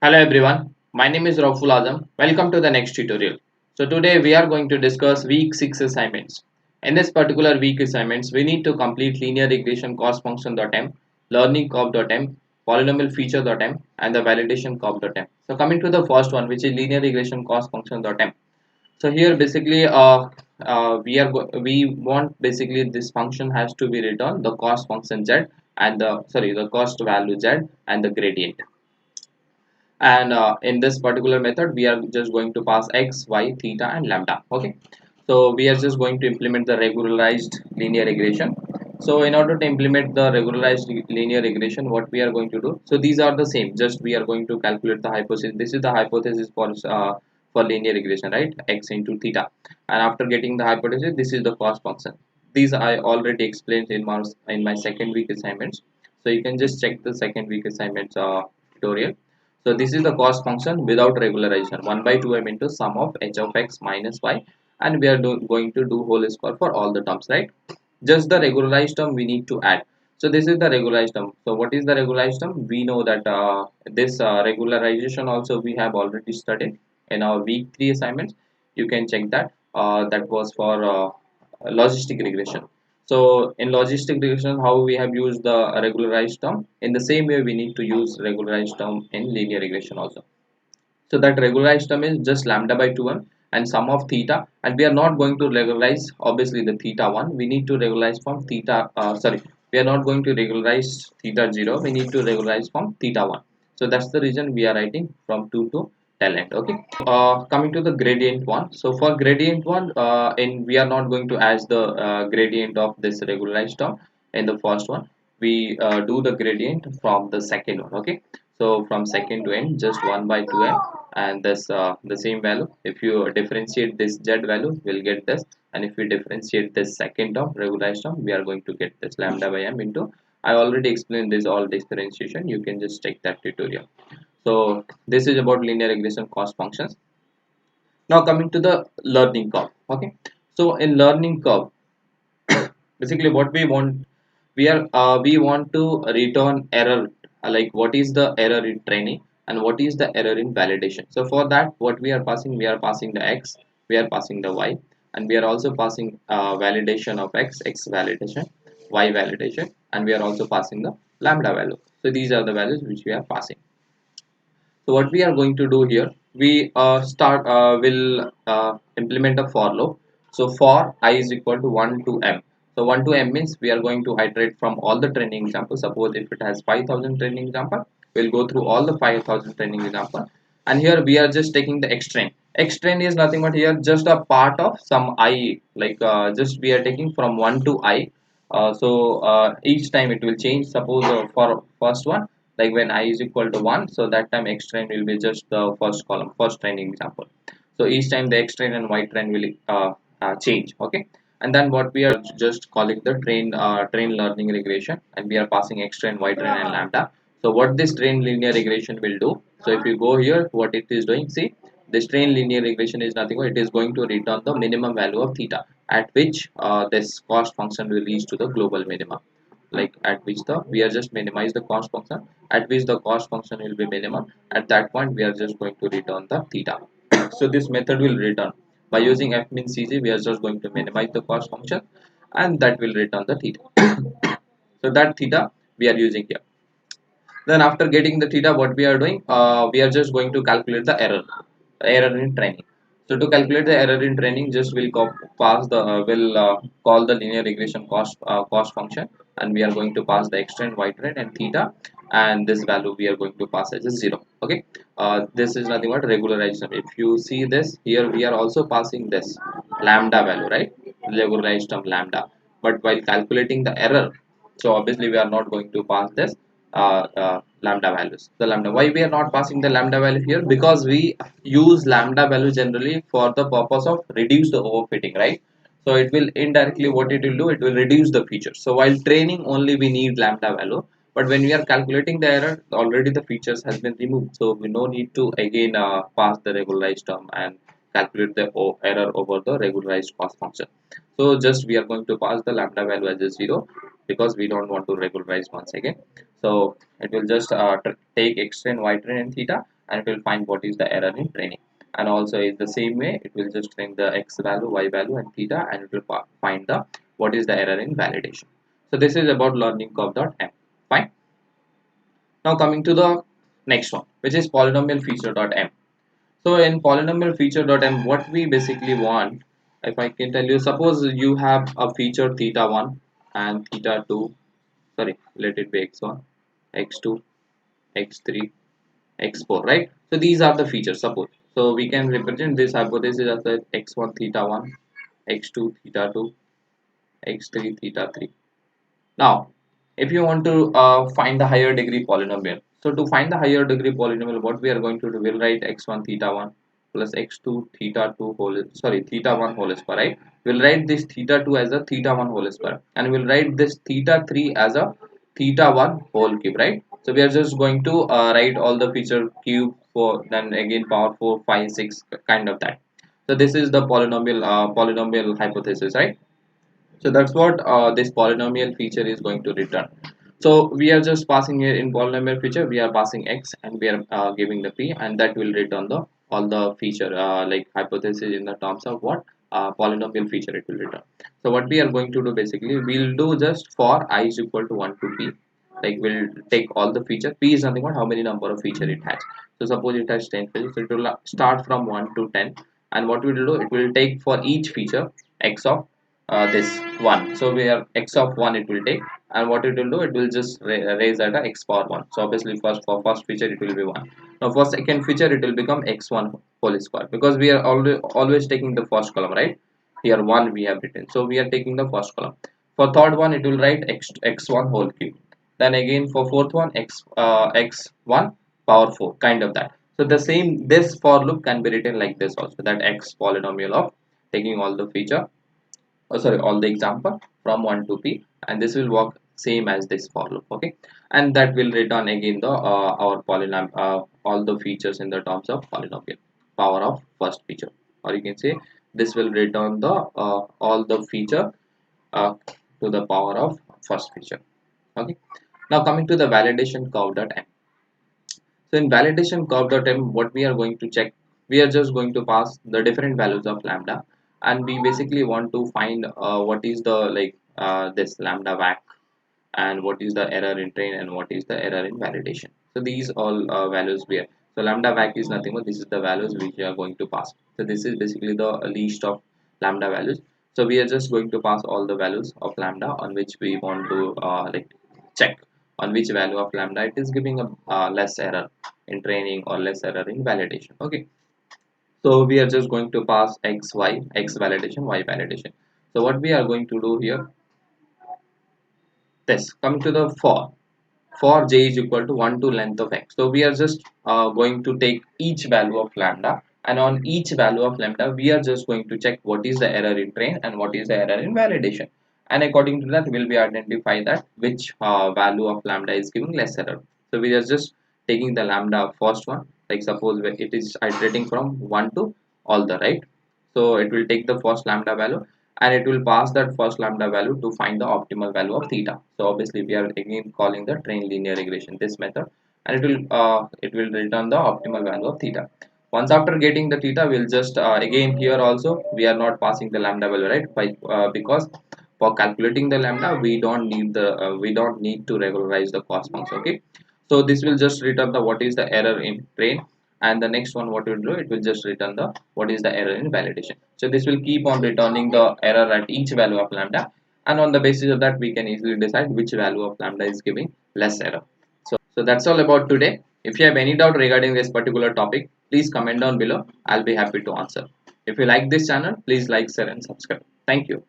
Hello everyone, my name is Rauful Azam. Welcome to the next tutorial. So today we are going to discuss week 6 assignments. In this particular week assignments, we need to complete linear regression cost function.m, learning curve.m, polynomial feature.m and the validation curve.m. So coming to the first one, which is linear regression cost function.m. So here basically we want basically this function has to be written the cost function z and the cost value z and the gradient, and in this particular method we are just going to pass x, y, theta and lambda. Okay, so we are just going to implement the regularized linear regression. So in order to implement the regularized linear regression, what we are going to do, so these are the same, just we are going to calculate the hypothesis. This is the hypothesis for linear regression, right? X into theta, and after getting the hypothesis, this is the cost function. These I already explained in my second week assignments, so you can just check the second week assignments tutorial. So this is the cost function without regularization, 1 by 2m into sum of h of x minus y, and we are going to do whole square for all the terms, right? Just the regularized term we need to add. So this is the regularized term. So what is the regularized term? We know that this regularization also we have already studied in our week 3 assignments. You can check that. That was for logistic regression. So in logistic regression, how we have used the regularized term, in the same way we need to use regularized term in linear regression also. So that regularized term is just lambda by 2m and sum of theta, and we are not going to regularize obviously the theta 1. We need to regularize from theta, sorry, we are not going to regularize theta 0. We need to regularize from theta 1. So that's the reason we are writing from 2 to tail end. Okay, coming to the gradient one. So for gradient one, in we are not going to add the gradient of this regularized term in the first one. We do the gradient from the second one. Okay, so from second to end, just 1 by 2m, and this the same value. If you differentiate this z value, we'll get this, and if we differentiate this second term regularized term, we are going to get this lambda by m into, I already explained this all differentiation. You can just check that tutorial. So this is about linear regression cost functions. Now coming to the learning curve. Okay, so in learning curve, basically what we want, we want to return error, like what is the error in training and what is the error in validation. So for that, what we are passing the x, we are passing the y, and we are also passing validation of x validation, y validation, and we are also passing the lambda value. So these are the values which we are passing. So what we are going to do here, we start will implement a for loop. So for I is equal to 1 to m. So 1 to m means we are going to iterate from all the training examples. Suppose if it has 5,000 training example, we'll go through all the 5,000 training example. And here we are just taking the xtrain. Xtrain is nothing but here just a part of some I, like just we are taking from 1 to I. Each time it will change. Suppose for first one, like when I is equal to 1, so that time x train will be just the first column, first training example. So each time the x train and y train will change. Okay, and then what we are just calling the train learning regression, and we are passing x train, y train and lambda. So what this train linear regression will do, so if you go here, what it is doing, see, this train linear regression is nothing but it is going to return the minimum value of theta at which this cost function will reach to the global minimum, like at which the we are just minimize the cost function, at which the cost function will be minimum. At that point we are just going to return the theta. So this method will return by using fmin cg, we are just going to minimize the cost function, and that will return the theta. So that theta we are using here. Then after getting the theta, what we are doing, we are just going to calculate the error in training. So to calculate the error in training, just will pass the will call the linear regression cost function, and we are going to pass the x trend, y trend and theta, and this value we are going to pass as a 0. Okay, this is nothing but regularization. If you see this here, we are also passing this lambda value, right? Regularized term lambda, but while calculating the error, so obviously we are not going to pass this lambda values. The lambda, why we are not passing the lambda value here? Because we use lambda value generally for the purpose of reduce the overfitting, right? So it will indirectly, what it will do, it will reduce the features. So while training only we need lambda value, but when we are calculating the error, already the features has been removed, so we no need to again pass the regularized term and calculate the error over the regularized cost function. So just we are going to pass the lambda value as a 0, because we don't want to regularize once again. So it will just take x train, y train and theta, and it will find what is the error in training. And also is the same way, it will just train the x value, y value and theta, and it will find the what is the error in validation. So this is about learning curve.m. Fine. Now coming to the next one, which is polynomial feature.m. So in polynomial feature.m, what we basically want, if I can tell you, suppose you have a feature theta 1 and theta 2, sorry, let it be x1, x2, x3, x4, right? So these are the features, suppose. So we can represent this hypothesis as a x1 theta 1, x2 theta 2, x3 theta 3. Now, if you want to find the higher degree polynomial, so to find the higher degree polynomial, what we are going to do, we'll write x1 theta 1 plus x2 theta 2 whole, sorry, theta 1 whole square, right? We'll write this theta 2 as a theta 1 whole square, and we'll write this theta 3 as a theta 1 whole cube, right? So we are just going to write all the feature cube for, then again power 4, 5, 6, kind of that. So this is the polynomial hypothesis, right? So that's what this polynomial feature is going to return. So we are just passing here in polynomial feature, we are passing x and we are giving the p, and that will return the all the feature like hypothesis in the terms of what polynomial feature it will return. So what we are going to do, basically we'll do just for I is equal to 1 to p, like we'll take all the feature. P is nothing but how many number of feature it has. So suppose it has 10 features, so it will start from 1 to 10, and what we will do, it will take for each feature x of this 1. So we are x of 1 it will take, and what it will do, it will just raise at a x power 1. So obviously first, for first feature it will be 1. Now for second feature it will become x1 whole square, because we are always taking the first column, right? Here 1 we have written, so we are taking the first column. For third one it will write x1 whole cube, then again for fourth one x1 power 4, kind of that. So the same, this for loop can be written like this also, that x polynomial of taking all the feature, sorry, all the example from 1 to p, and this will work same as this for loop, okay? And that will return again the our polynomial, all the features in the terms of polynomial power of first feature, or you can say this will return the all the feature uh, to the power of first feature, okay? Now coming to the validation curve.m. So in validation curve.m, what we are going to check, we are just going to pass the different values of lambda, and we basically want to find what is the like this lambda vac, and what is the error in train, and what is the error in validation. So these all values we are, so lambda vac is nothing but this is the values which we are going to pass. So this is basically the least of lambda values. So we are just going to pass all the values of lambda on which we want to like check on which value of lambda it is giving a less error in training or less error in validation, okay? So we are just going to pass x, y, x validation, y validation. So what we are going to do here, this coming to the for j is equal to 1 to length of x. So we are just going to take each value of lambda, and on each value of lambda we are just going to check what is the error in train and what is the error in validation, and according to that will be identify that which value of lambda is giving less error. So we are just taking the lambda first one, like suppose when it is iterating from 1 to all the right, so it will take the first lambda value, and it will pass that first lambda value to find the optimal value of theta. So obviously we are again calling the train linear regression this method, and it will return the optimal value of theta. Once after getting the theta, we'll just again here also we are not passing the lambda value, right? Because for calculating the lambda we don't need to regularize the cost function, okay? So this will just return the what is the error in train, and the next one what it will do, it will just return the what is the error in validation. So this will keep on returning the error at each value of lambda, and on the basis of that we can easily decide which value of lambda is giving less error. So that's all about today. If you have any doubt regarding this particular topic, please comment down below. I'll be happy to answer. If you like this channel, please like, share and subscribe. Thank you.